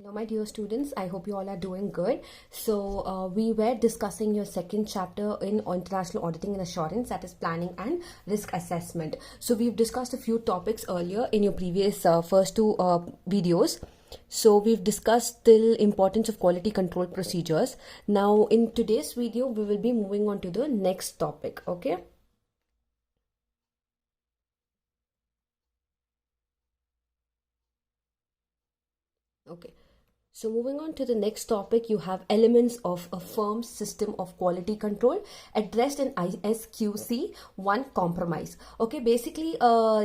Hello, my dear students. I hope you all are doing good. We were discussing your second chapter in international auditing and assurance, that is planning and risk assessment. So, we've discussed a few topics earlier in your previous first two videos. So, we've discussed the importance of quality control procedures. Now, in today's video, we will be moving on to the next topic. Okay. Okay. So moving on to the next topic, you have elements of a firm's system of quality control addressed in ISQC 1 compromise. Okay, basically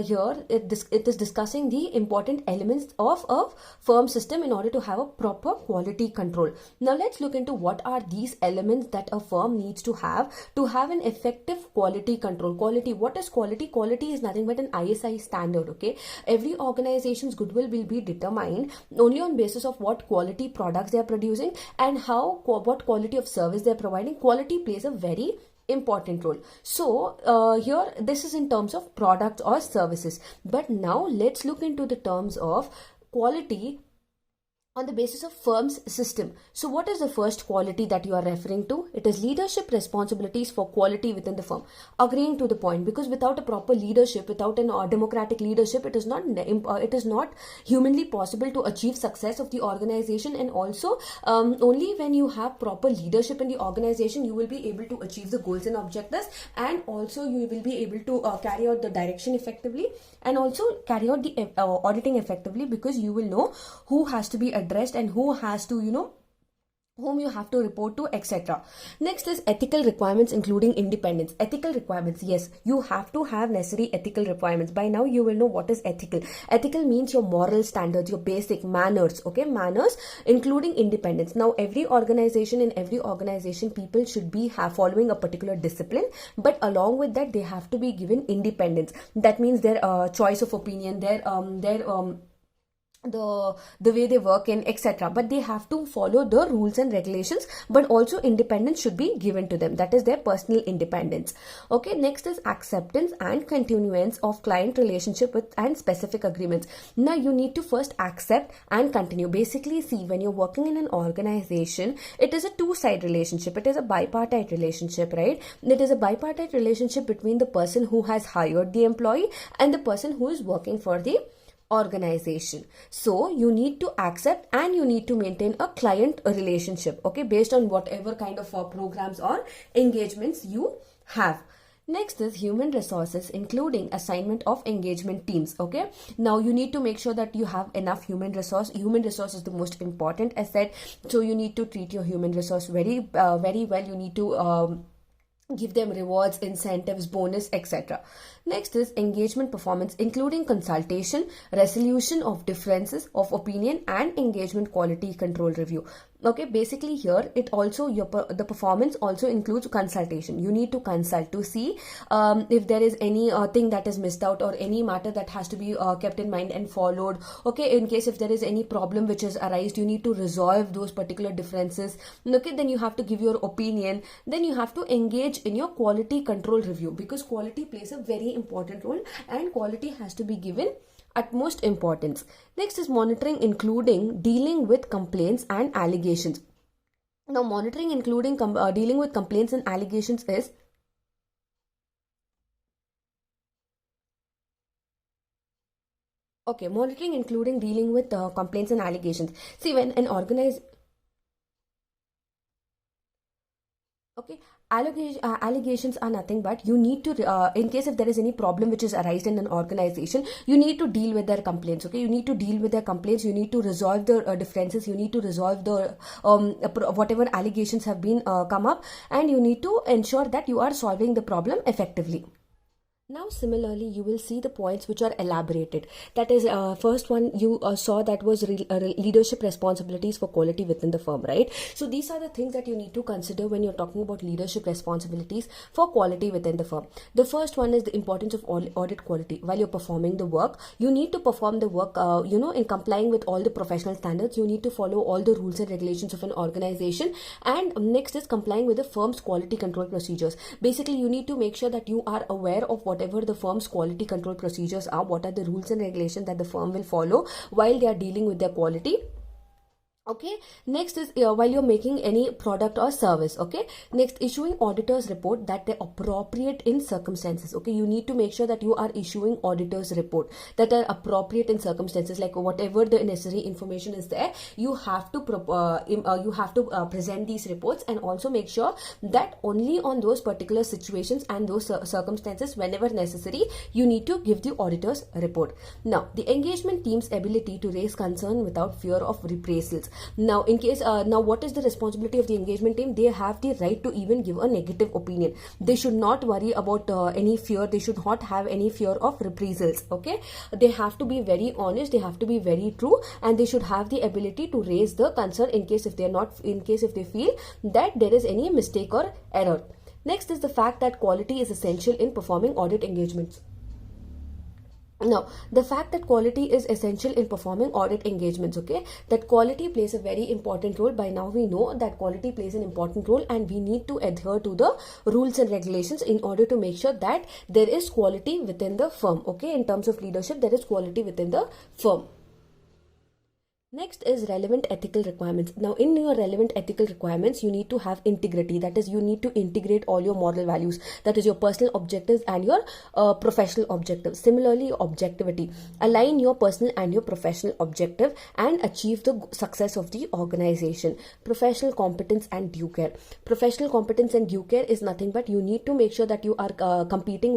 here it is discussing the important elements of a firm system in order to have a proper quality control. Now let's look into what are these elements that a firm needs to have an effective quality control. Quality, what is quality? Quality is nothing but an ISI standard. Okay, every organization's goodwill will be determined only on basis of what quality products they are producing and what quality of service they are providing. Quality plays a very important role. So here this is in terms of products or services, but now let's look into the terms of quality on the basis of firm's system. So what is the first quality that you are referring to? It is leadership responsibilities for quality within the firm. Agreeing to the point, because without a proper leadership, without an democratic leadership, it is not humanly possible to achieve success of the organization. And also only when you have proper leadership in the organization, you will be able to achieve the goals and objectives, and also you will be able to carry out the direction effectively, and also carry out the auditing effectively, because you will know who has to be addressed and who has to, whom you have to report to, etc. Next is ethical requirements, including independence. Ethical requirements, yes, you have to have necessary ethical requirements. By now you will know what is ethical. Ethical means your moral standards, your basic manners. Okay, manners including independence. Now in every organization people should be following a particular discipline, but along with that they have to be given independence. That means their choice of opinion, the way they work in, etc., but they have to follow the rules and regulations, but also independence should be given to them. That is their personal independence. Okay, next is acceptance and continuance of client relationship with and specific agreements. Now you need to first accept and continue. Basically, see, when you're working in an organization, it is a two-side relationship. It is a bipartite relationship, right? It is a bipartite relationship between the person who has hired the employee and the person who is working for the organization. So you need to accept and you need to maintain a client relationship, okay, based on whatever kind of programs or engagements you have. Next is human resources, including assignment of engagement teams. Okay, now you need to make sure that you have enough human resource. Human resource is the most important asset, so you need to treat your human resource very well. You need to give them rewards, incentives, bonus, etc. Next is engagement performance, including consultation, resolution of differences of opinion, and engagement quality control review. Okay, basically here it also the performance also includes consultation. You need to consult to see if there is any thing that is missed out or any matter that has to be kept in mind and followed. Okay, in case if there is any problem which is arised, you need to resolve those particular differences. Okay, then you have to give your opinion. Then you have to engage in your quality control review, because quality plays a very important role and quality has to be given utmost importance. Next is monitoring, including dealing with complaints and allegations. Now monitoring including dealing with complaints and allegations is okay, monitoring including dealing with complaints and allegations. See, when an organized okay, allegations are nothing but you need to in case if there is any problem which is arised in an organization, you need to deal with their complaints. Okay, you need to deal with their complaints, you need to resolve the differences, you need to resolve the whatever allegations have been come up, and you need to ensure that you are solving the problem effectively. Now similarly you will see the points which are elaborated. That is first one you saw, that was leadership responsibilities for quality within the firm, right? So these are the things that you need to consider when you're talking about leadership responsibilities for quality within the firm. The first one is the importance of audit quality. While you're performing the work, you need to perform the work in complying with all the professional standards. You need to follow all the rules and regulations of an organization. And next is complying with the firm's quality control procedures. Basically, you need to make sure that you are aware of whatever the firm's quality control procedures are, what are the rules and regulations that the firm will follow while they are dealing with their quality. Okay, next is while you're making any product or service. Okay, next, issuing auditors report that they're appropriate in circumstances. Okay, you need to make sure that you are issuing auditors report that are appropriate in circumstances, like whatever the necessary information is there, you have to present these reports, and also make sure that only on those particular situations and those circumstances, whenever necessary, you need to give the auditors report. Now, the engagement team's ability to raise concern without fear of reprisals. Now, in case now, what is the responsibility of the engagement team? They have the right to even give a negative opinion. They should not worry about any fear. They should not have any fear of reprisals. Okay, they have to be very honest. They have to be very true, and they should have the ability to raise the concern in case if they are not, in case if they feel that there is any mistake or error. Next is the fact that quality is essential in performing audit engagements. Now, the fact that quality is essential in performing audit engagements, okay, that quality plays a very important role. By now we know that quality plays an important role, and we need to adhere to the rules and regulations in order to make sure that there is quality within the firm. Okay, in terms of leadership, there is quality within the firm. Next is relevant ethical requirements. Now, in your relevant ethical requirements, you need to have integrity. That is, you need to integrate all your moral values. That is your personal objectives and your professional objectives. Similarly, objectivity. Align your personal and your professional objective and achieve the success of the organization. Professional competence and due care. Professional competence and due care is nothing but you need to make sure that you are competing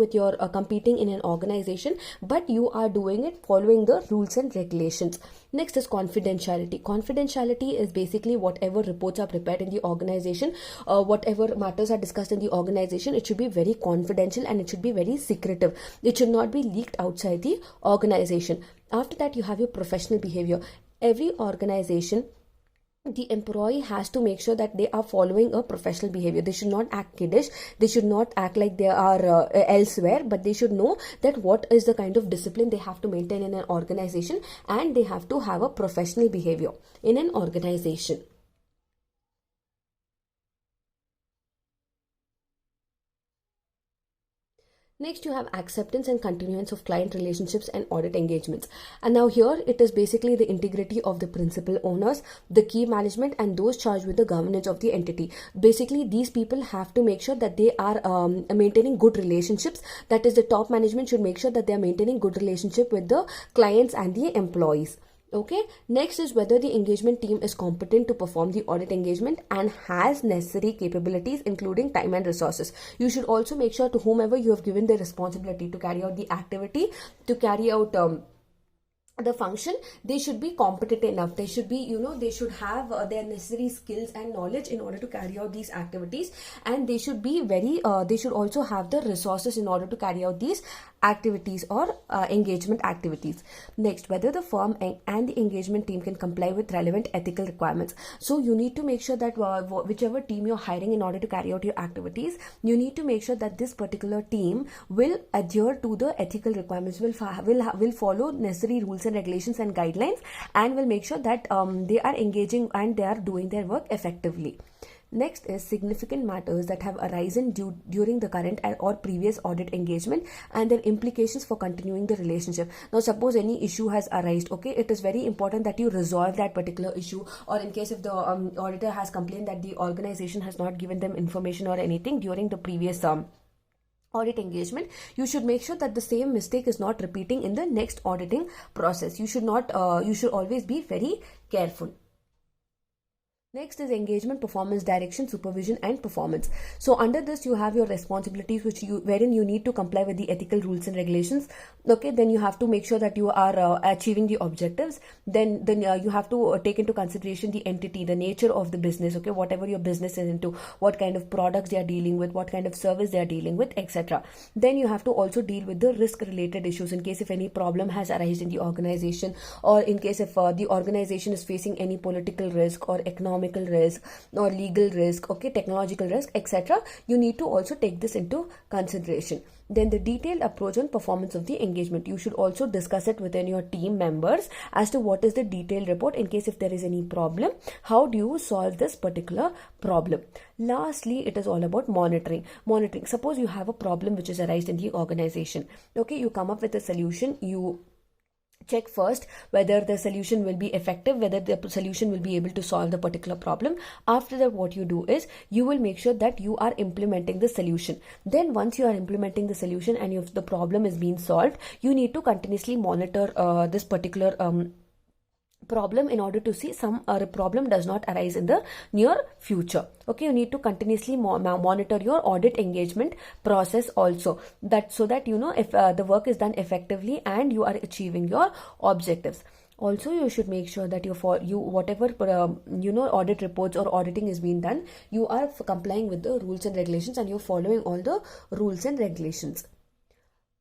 in an organization, but you are doing it following the rules and regulations. Next is confidentiality. Confidentiality is basically whatever reports are prepared in the organization, whatever matters are discussed in the organization, it should be very confidential and it should be very secretive. It should not be leaked outside the organization. After that, you have your professional behavior. Every organization, the employee has to make sure that they are following a professional behavior. They should not act kiddish. They should not act like they are elsewhere, but they should know that what is the kind of discipline they have to maintain in an organization, and they have to have a professional behavior in an organization. Next, you have acceptance and continuance of client relationships and audit engagements. And now here, it is basically the integrity of the principal owners, the key management, and those charged with the governance of the entity. Basically, these people have to make sure that they are maintaining good relationships. That is, the top management should make sure that they are maintaining good relationship with the clients and the employees. Okay, next is whether the engagement team is competent to perform the audit engagement and has necessary capabilities, including time and resources. You should also make sure to whomever you have given the responsibility to carry out the activity, to carry out the function, they should be competent enough. They should be, they should have their necessary skills and knowledge in order to carry out these activities, and they should be they should also have the resources in order to carry out these activities or engagement activities. Next, whether the firm and the engagement team can comply with relevant ethical requirements. So you need to make sure that whichever team you're hiring in order to carry out your activities, you need to make sure that this particular team will adhere to the ethical requirements, will follow necessary rules and regulations and guidelines, and will make sure that they are engaging and they are doing their work effectively. Next is significant matters that have arisen during the current or previous audit engagement and their implications for continuing the relationship. Now, suppose any issue has arisen, okay, it is very important that you resolve that particular issue, or in case if the auditor has complained that the organization has not given them information or anything during the previous audit engagement, you should make sure that the same mistake is not repeating in the next auditing process. You should always be very careful. Next is engagement, performance, direction, supervision, and performance. So under this, you have your responsibilities, wherein you need to comply with the ethical rules and regulations. Okay, then you have to make sure that you are achieving the objectives. Then you have to take into consideration the entity, the nature of the business. Okay, whatever your business is into, what kind of products they are dealing with, what kind of service they are dealing with, etc. Then you have to also deal with the risk-related issues in case if any problem has arisen in the organization, or in case if the organization is facing any political risk or economic risk or legal risk, okay, technological risk, etc. You need to also take this into consideration. Then the detailed approach on performance of the engagement. You should also discuss it within your team members as to what is the detailed report in case if there is any problem. How do you solve this particular problem? Lastly, it is all about monitoring. Monitoring. Suppose you have a problem which is arisen in the organization. Okay, you come up with a solution. You check first whether the solution will be effective, whether the solution will be able to solve the particular problem. After that, what you do is you will make sure that you are implementing the solution. Then once you are implementing the solution and if the problem is being solved, you need to continuously monitor this particular problem in order to see some problem does not arise in the near future. Okay, you need to continuously monitor your audit engagement process also, that so that you know if the work is done effectively and you are achieving your objectives. Also, you should make sure that whatever audit reports or auditing is being done, you are complying with the rules and regulations and you're following all the rules and regulations.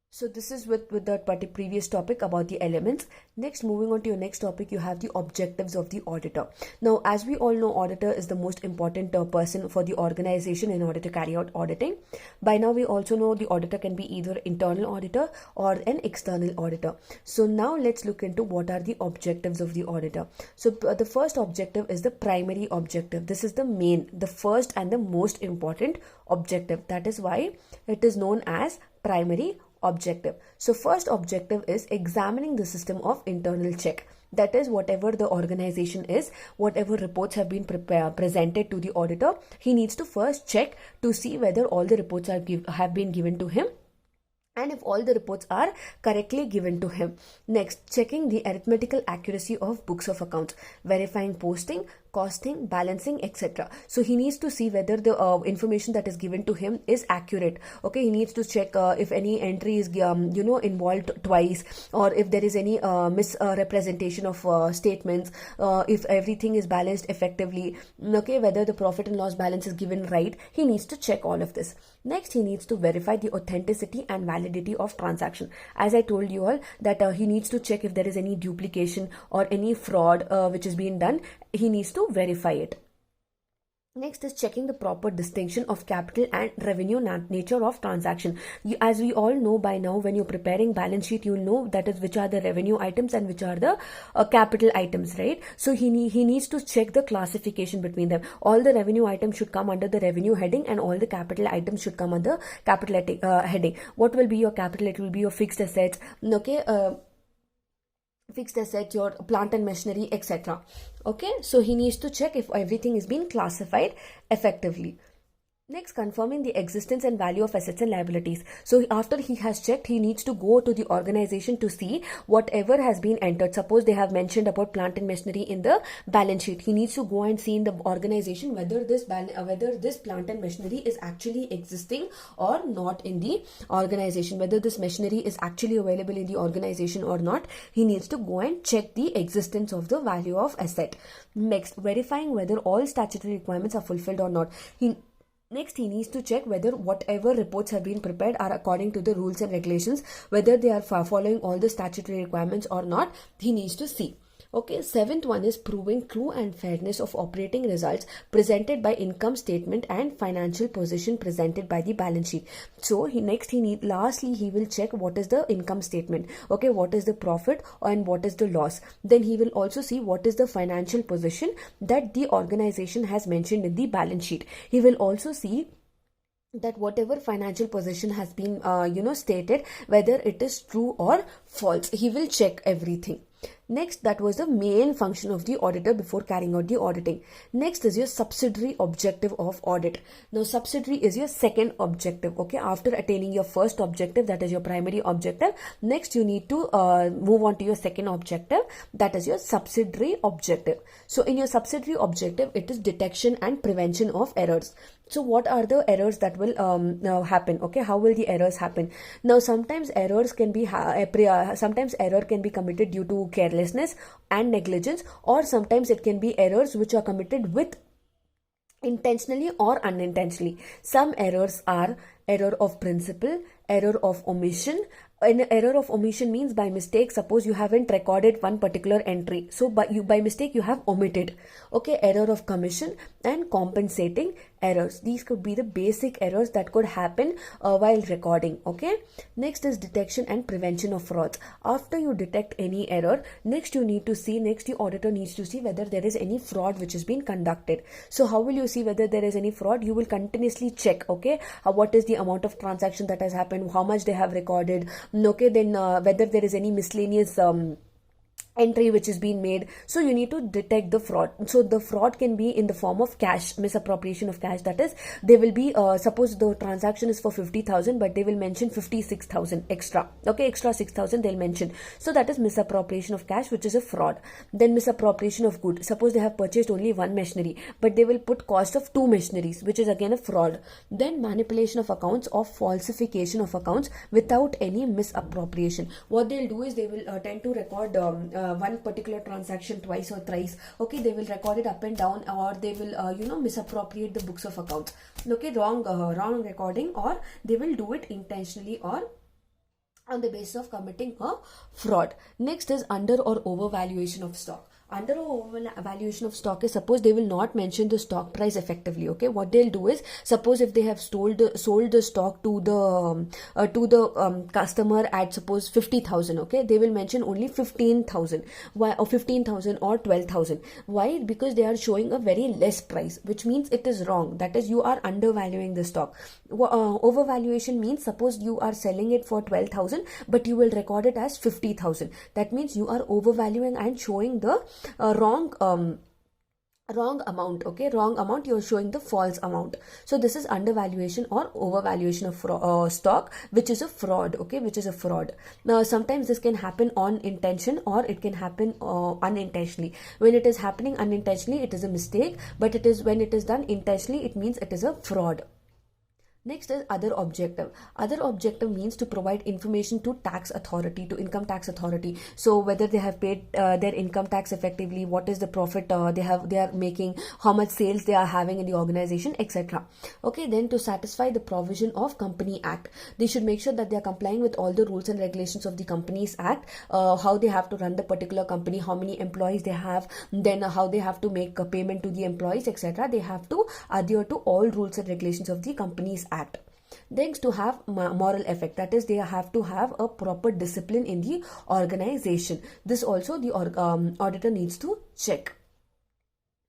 So this is with the previous topic about the elements. Next, moving on to your next topic, you have the objectives of the auditor. Now, as we all know, auditor is the most important person for the organization in order to carry out auditing. By now, we also know the auditor can be either internal auditor or an external auditor. So now let's look into what are the objectives of the auditor. So the first objective is the primary objective. This is the first and the most important objective. That is why it is known as primary objective. So first objective is examining the system of internal check. That is, whatever the organization is, whatever reports have been presented to the auditor, he needs to first check to see whether all the reports have been given to him and if all the reports are correctly given to him. Next, checking the arithmetical accuracy of books of accounts, verifying posting, costing, balancing, etc. So he needs to see whether the information that is given to him is accurate. Okay, he needs to check if any entry is involved twice, or if there is any misrepresentation of statements, if everything is balanced effectively, okay, whether the profit and loss balance is given right. He needs to check all of this. Next, he needs to verify the authenticity and validity of transaction. As I told you all that he needs to check if there is any duplication or any fraud which is being done. He needs to verify it. Next is checking the proper distinction of capital and revenue nature of transaction. As we all know by now, when you're preparing balance sheet, you'll know that is which are the revenue items and which are the capital items, right? So he needs to check the classification between them. All the revenue items should come under the revenue heading and all the capital items should come under capital heading. What will be your capital? It will be your fixed assets, okay, fixed asset, your plant and machinery, etc. Okay, so he needs to check if everything is being classified effectively. Next, confirming the existence and value of assets and liabilities. So after he has checked, he needs to go to the organization to see whatever has been entered. Suppose they have mentioned about plant and machinery in the balance sheet. He needs to go and see in the organization whether this plant and machinery is actually existing or not in the organization. Whether this machinery is actually available in the organization or not. He needs to go and check the existence of the value of asset. Next, verifying whether all statutory requirements are fulfilled or not. Next, he needs to check whether whatever reports have been prepared are according to the rules and regulations, whether they are following all the statutory requirements or not. He needs to see. Okay, seventh one is proving true and fairness of operating results presented by income statement and financial position presented by the balance sheet. So lastly he will check what is the income statement. Okay, what is the profit and what is the loss. Then he will also see what is the financial position that the organization has mentioned in the balance sheet. He will also see that whatever financial position has been stated, whether it is true or false. He will check everything. Next, that was the main function of the auditor before carrying out the auditing. Next is your subsidiary objective of audit. Now, subsidiary is your second objective. Okay, after attaining your first objective, that is your primary objective. Next, you need to move on to your second objective, that is your subsidiary objective. So, in your subsidiary objective, it is detection and prevention of errors. So, what are the errors that will happen? Okay, how will the errors happen? Now, sometimes errors can be sometimes error can be committed due to carelessness and negligence, or sometimes it can be errors which are committed with intentionally or unintentionally. Some errors are error of principle, error of omission. An error of omission means by mistake. Suppose you haven't recorded one particular entry, so by mistake you have omitted. Okay, error of commission and compensating errors. These could be the basic errors that could happen while recording. Okay, next is detection and prevention of frauds. After you detect any error, next the auditor needs to see whether there is any fraud which has been conducted. So how will you see whether there is any fraud? You will continuously check. Okay, what is the amount of transaction that has happened, how much they have recorded. Okay, then whether there is any miscellaneous entry which is being made. So you need to detect the fraud. So the fraud can be in the form of cash, misappropriation of cash. That is, they will be suppose the transaction is for 50,000, but they will mention 56,000 extra. Okay, extra 6,000 they'll mention. So that is misappropriation of cash, which is a fraud. Then misappropriation of good. Suppose they have purchased only one machinery, but they will put cost of two machineries, which is again a fraud. Then manipulation of accounts or falsification of accounts without any misappropriation. What they'll do is they will tend to record one particular transaction twice or thrice. Okay, they will record it up and down, or they will misappropriate the books of accounts. Okay, wrong recording, or they will do it intentionally or on the basis of committing a fraud. Next is under or overvaluation of stock. Under or overvaluation of stock is, suppose they will not mention the stock price effectively. Okay, what they'll do is, suppose if they have sold the stock to the customer at suppose 50,000. Okay, they will mention only 15,000. Why? Or 15,000 or 12,000. Why? Because they are showing a very less price, which means it is wrong. That is, you are undervaluing the stock. Overvaluation means, suppose you are selling it for 12,000, but you will record it as 50,000. That means you are overvaluing and showing the wrong amount. Okay, wrong amount, you're showing the false amount. So this is undervaluation or overvaluation of stock, which is a fraud. Okay, which is a fraud. Now sometimes this can happen on intention, or it can happen unintentionally. When it is happening unintentionally, it is a mistake, but it is when it is done intentionally, it means it is a fraud. Next is other objective. Other objective means to provide information to tax authority, to income tax authority. So whether they have paid their income tax effectively, what is the profit they are making, how much sales they are having in the organization, etc. Okay, then to satisfy the provision of Company Act, they should make sure that they are complying with all the rules and regulations of the Companies Act, how they have to run the particular company, how many employees they have, then how they have to make a payment to the employees, etc. They have to adhere to all rules and regulations of the Companies Act. Then to have moral effect, that is, they have to have a proper discipline in the organization. This also the auditor needs to check.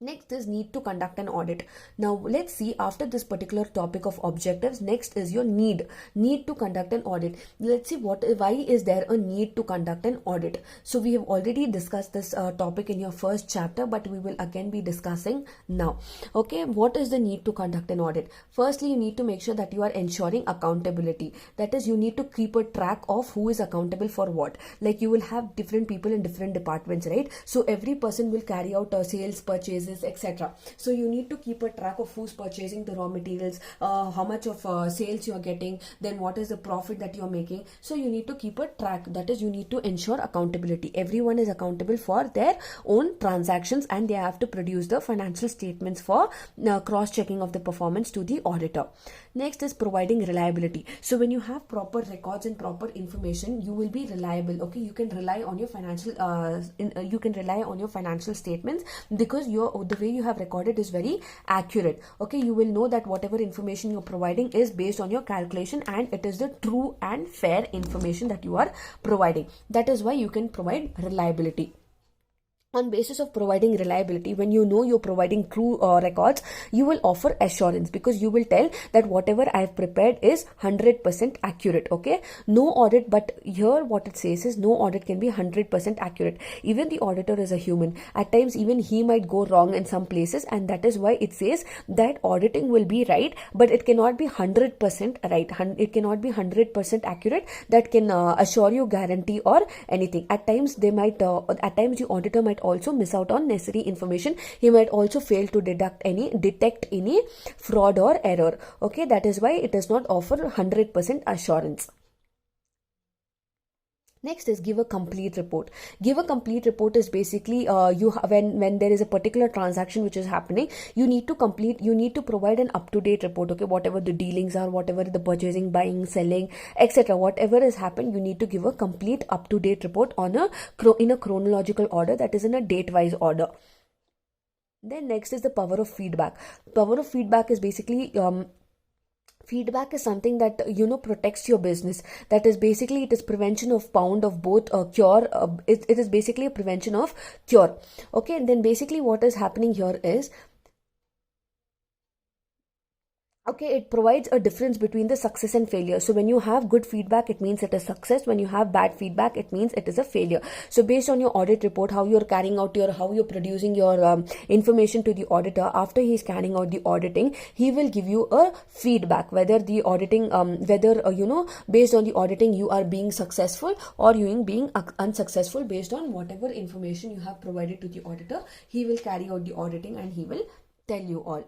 Next is need to conduct an audit. Now let's see, after this particular topic of objectives, next is your need to conduct an audit. Let's see why is there a need to conduct an audit. So we have already discussed this topic in your first chapter, but we will again be discussing now. Okay, what is the need to conduct an audit? Firstly, you need to make sure that you are ensuring accountability. That is, you need to keep a track of who is accountable for what. Like, you will have different people in different departments, right? So every person will carry out sales, purchases, etc. So you need to keep a track of who's purchasing the raw materials, how much of sales you are getting, then what is the profit that you are making. So you need to keep a track. That is, you need to ensure accountability. Everyone is accountable for their own transactions, and they have to produce the financial statements for cross-checking of the performance to the auditor. Next is providing reliability. So when you have proper records and proper information, you will be reliable. Okay, you can rely on your financial statements, because the way you have recorded is very accurate. Okay, you will know that whatever information you're providing is based on your calculation, and it is the true and fair information that you are providing. That is why you can provide reliability. On basis of providing reliability, when you know you're providing true records, you will offer assurance, because you will tell that whatever I have prepared is 100% accurate. Okay, no audit, but here what it says is no audit can be 100% accurate. Even the auditor is a human. At times even he might go wrong in some places, and that is why it says that auditing will be right, but it cannot be 100% right. It cannot be 100% accurate. That can assure you, guarantee or anything. At times they might at times the auditor might also miss out on necessary information. He might also fail to detect any fraud or error. Okay, that is why it does not offer 100% assurance. Next is give a complete report. Give a complete report is basically when there is a particular transaction which is happening, you need to provide an up-to-date report. Okay, whatever the dealings are, whatever the purchasing, buying, selling, etc., whatever has happened, you need to give a complete up-to-date report in a chronological order, that is in a date-wise order. Then next is the power of feedback. Power of feedback is basically feedback is something that protects your business. That is basically, it is prevention of pound of both cure. It is basically a prevention of cure. Okay, and then basically what is happening here is, Okay, it provides a difference between the success and failure. So when you have good feedback, it means it is success. When you have bad feedback, it means it is a failure. So based on your audit report, how you're carrying out how you're producing your information to the auditor, after he's carrying out the auditing, he will give you a feedback whether the auditing, based on the auditing, you are being successful or you being unsuccessful. Based on whatever information you have provided to the auditor, he will carry out the auditing and he will tell you all.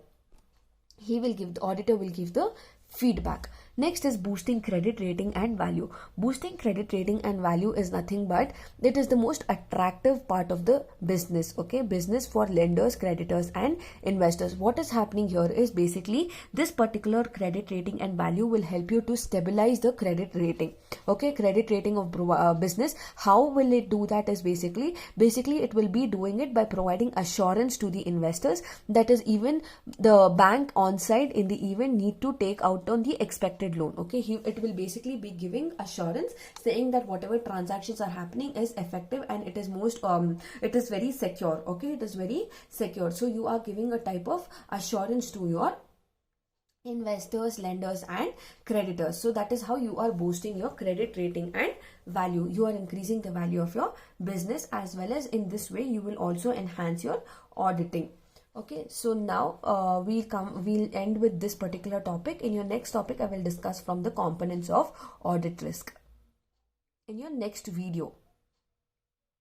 The auditor will give the feedback. Next is boosting credit rating and value. Boosting credit rating and value is nothing but it is the most attractive part of the business. Okay, business for lenders, creditors and investors. What is happening here is basically this particular credit rating and value will help you to stabilize the credit rating. Okay, credit rating of business. How will it do that is basically it will be doing it by providing assurance to the investors that is even the bank on site in the event need to take out on the expected loan. Okay, it will basically be giving assurance saying that whatever transactions are happening is effective and it is it is very secure. Okay, it is very secure. So you are giving a type of assurance to your investors, lenders and creditors. So that is how you are boosting your credit rating and value. You are increasing the value of your business, as well as in this way you will also enhance your auditing. Okay, so now we'll end with this particular topic. In your next topic, I will discuss from the components of audit risk in your next video.